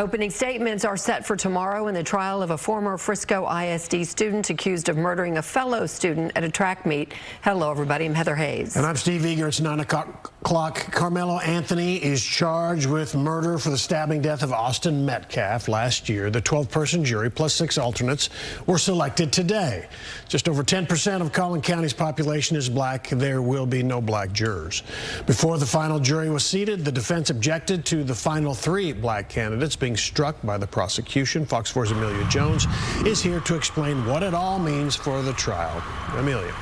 Opening statements are set for tomorrow in the trial of a former Frisco ISD student accused of murdering a fellow student at a track meet. Hello, everybody. I'm Heather Hayes. And I'm Steve Eager. It's 9 o'clock. Karmelo Anthony is charged with murder for the stabbing death of Austin Metcalf last year. The 12-person jury, plus 6 alternates, were selected today. Just over 10% of Collin County's population is black. There will be no black jurors. Before the final jury was seated, the defense objected to the final 3 black candidates being struck by the prosecution. Fox 4's Amelia Jones is here to explain what it all means for the trial. Amelia.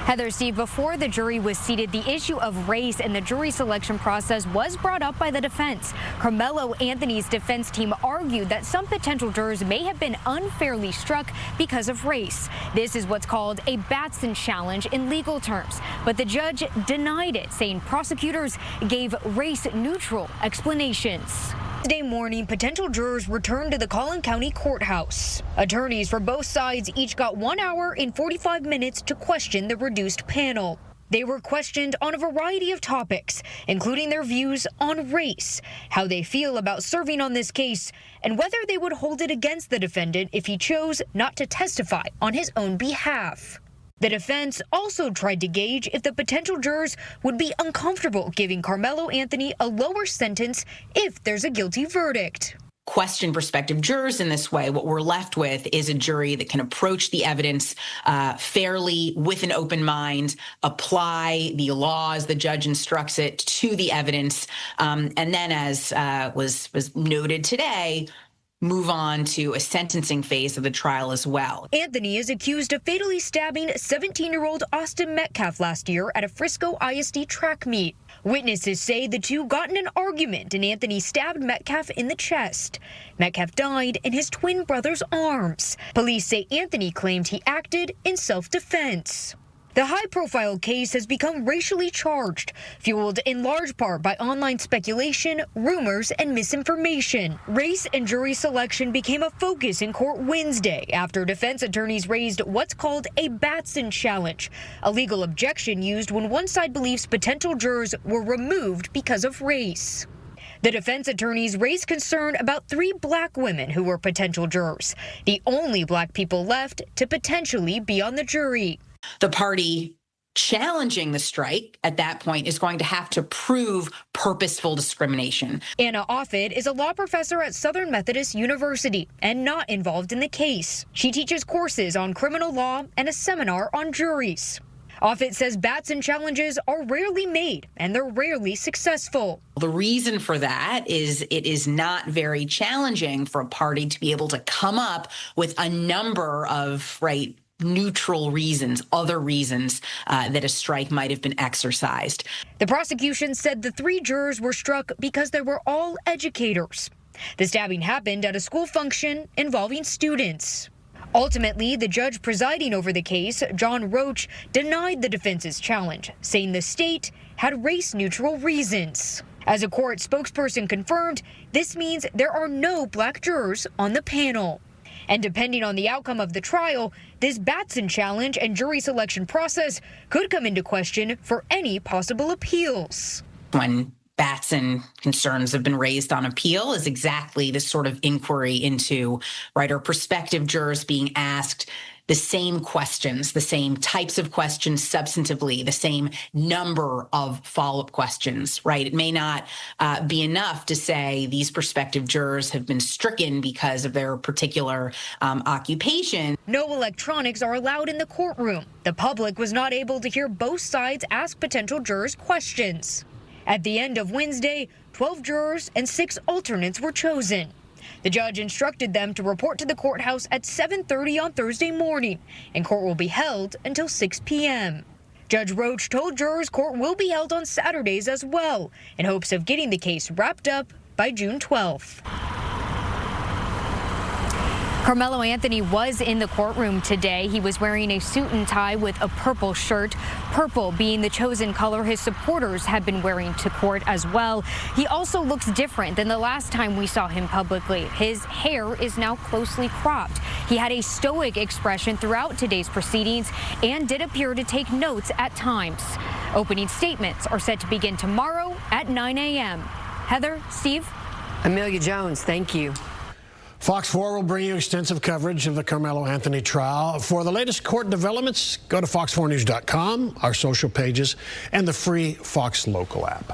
Heather, Steve, before the jury was seated, the issue of race in the jury selection process was brought up by the defense. Karmelo Anthony's defense team argued that some potential jurors may have been unfairly struck because of race. This is what's called a Batson challenge in legal terms. But the judge denied it, saying prosecutors gave race-neutral explanations. Wednesday morning, potential jurors returned to the Collin County Courthouse. Attorneys for both sides each got 1 hour and 45 minutes to question the reduced panel. They were questioned on a variety of topics, including their views on race, how they feel about serving on this case, and whether they would hold it against the defendant if he chose not to testify on his own behalf. The defense also tried to gauge if the potential jurors would be uncomfortable giving Karmelo Anthony a lower sentence if there's a guilty verdict. Question prospective jurors in this way, what we're left with is a jury that can approach the evidence fairly with an open mind, apply the law as the judge instructs it to the evidence, and then as was noted today, move on to a sentencing phase of the trial as well. Anthony is accused of fatally stabbing 17-year-old Austin Metcalf last year at a Frisco ISD track meet. Witnesses say the two got in an argument and Anthony stabbed Metcalf in the chest. Metcalf died in his twin brother's arms. Police say Anthony claimed he acted in self-defense. The high-profile case has become racially charged, fueled in large part by online speculation, rumors, and misinformation. Race and jury selection became a focus in court Wednesday after defense attorneys raised what's called a Batson challenge, a legal objection used when one side believes potential jurors were removed because of race. The defense attorneys raised concern about 3 black women who were potential jurors, the only black people left to potentially be on the jury. The party challenging the strike at that point is going to have to prove purposeful discrimination. Anna Offit is a law professor at Southern Methodist University and not involved in the case. She teaches courses on criminal law and a seminar on juries. Offit says Batson challenges are rarely made and they're rarely successful. The reason for that is it is not very challenging for a party to be able to come up with a number of neutral reasons, other reasons that a strike might have been exercised. The prosecution said the 3 jurors were struck because they were all educators. The stabbing happened at a school function involving students. Ultimately, the judge presiding over the case, John Roach, denied the defense's challenge, saying the state had race-neutral reasons. As a court spokesperson confirmed, this means there are no black jurors on the panel. And depending on the outcome of the trial, this Batson challenge and jury selection process could come into question for any possible appeals. When Batson concerns have been raised on appeal is exactly this sort of inquiry into, or prospective jurors being asked the same questions, the same types of questions substantively, the same number of follow-up questions, It may not be enough to say these prospective jurors have been stricken because of their particular occupation. No electronics are allowed in the courtroom. The public was not able to hear both sides ask potential jurors questions. At the end of Wednesday, 12 jurors and 6 alternates were chosen. The judge instructed them to report to the courthouse at 7:30 on Thursday morning, and court will be held until 6 p.m. Judge Roach told jurors court will be held on Saturdays as well, in hopes of getting the case wrapped up by June 12th. Karmelo Anthony was in the courtroom today. He was wearing a suit and tie with a purple shirt, purple being the chosen color his supporters have been wearing to court as well. He also looks different than the last time we saw him publicly. His hair is now closely cropped. He had a stoic expression throughout today's proceedings and did appear to take notes at times. Opening statements are set to begin tomorrow at 9 a.m. Heather, Steve? Amelia Jones, thank you. Fox 4 will bring you extensive coverage of the Karmelo Anthony trial. For the latest court developments, go to fox4news.com, our social pages, and the free Fox Local app.